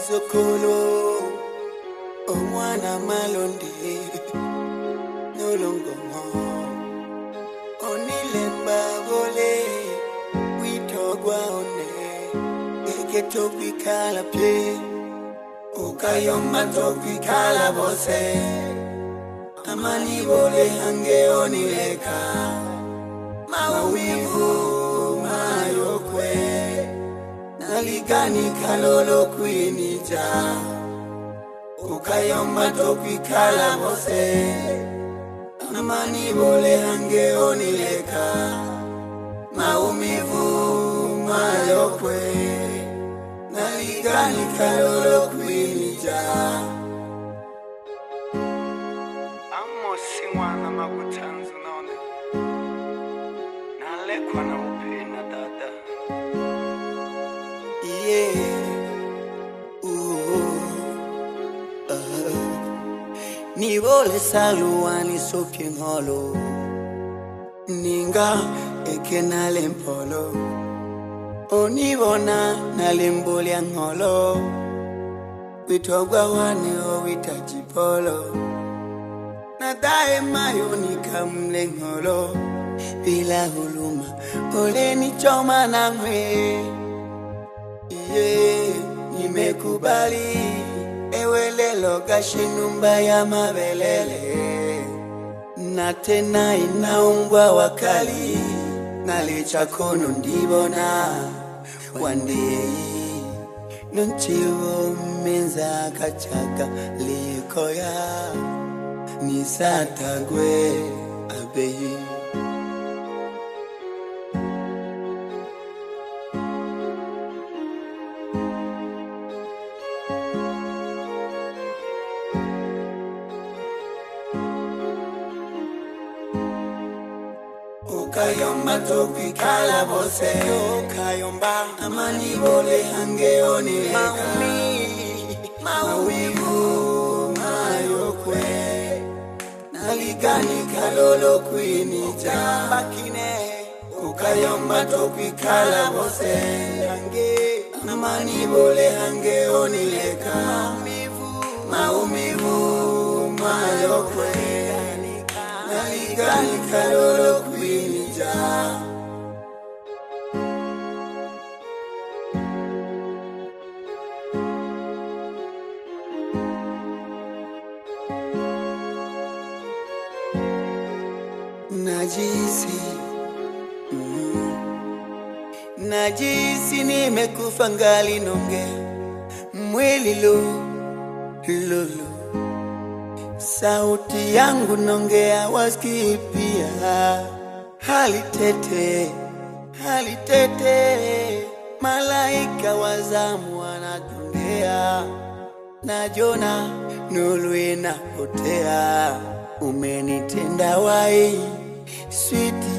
Sokolo omwana malonde nolongomo onilemba bole witogwa one eketopikala pye ukayomba topikala bose amani bole hange onileka maumivu mayokwe naligani kalolo kwinija ukayomba topikala bose amani bole hange onileka maumivu mayokwe naligani kalolo kwinija amosi mwana makutanzu naone nalekwa na upena dada Ni vole saluani sopie ngolo ninga ekena lempolo onivona na lemboli ya ngolo witogwa wane o witajipolo na dae mayoni kamle ngolo bila huluma ole ni choma na mwe nimekubali ewe lelo gashinumba ya mabelele na tena inaungwa wakali nalicha kono ndibona wande nunchiwo menza kachaka likoya nisatagwe abehi ukayomba topikala bose ukayomba amani bole hange onileka maumivu mayokwe naligani kalolo kwinija bakine ukayomba topikala bose hange amani bole hange onileka maumivu mayokwe naligani kalolo kwinija najisi nimekufa ngali nonge mwili lulu sauti yangu nongea wasikii pia hali tete malaika wazamu wanatongea najona nuru inapotea umenitenda wai switi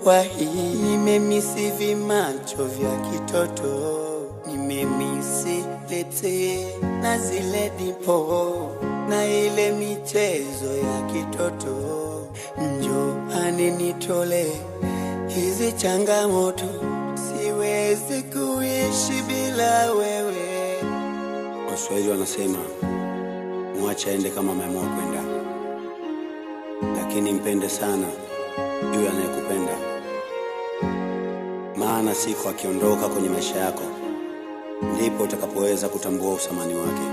wai nimemisi vimacho vya kitoto nimemisi lete na zile dipo na ile michezo ya kitoto njo aninitole hizi changamoto siwezi kuishi bila wewe. Waswahili wanasema mwacha aende kama ameamua kwenda, lakini mpende sana yule anayekupenda, maana siku akiondoka kwenye maisha yako ndipo utakapoweza kutambua usamani wake.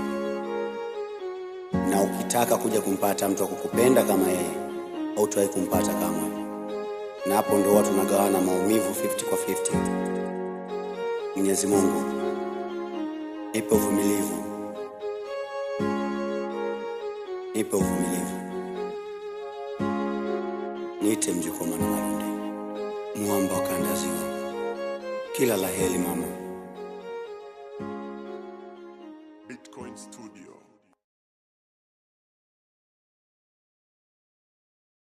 Na ukitaka kuja kumpata mtu akukupenda kama yeye, hautawahi kumpata kamwe. Na hapo ndo watu nagawana maumivu 50 kwa 50. Mwenyezi Mungu nipe uvumilivu, nipe uvumilivu. Niite mjukuu na Malonde, mwamba wa kanda ziwa. Kila la heri mama.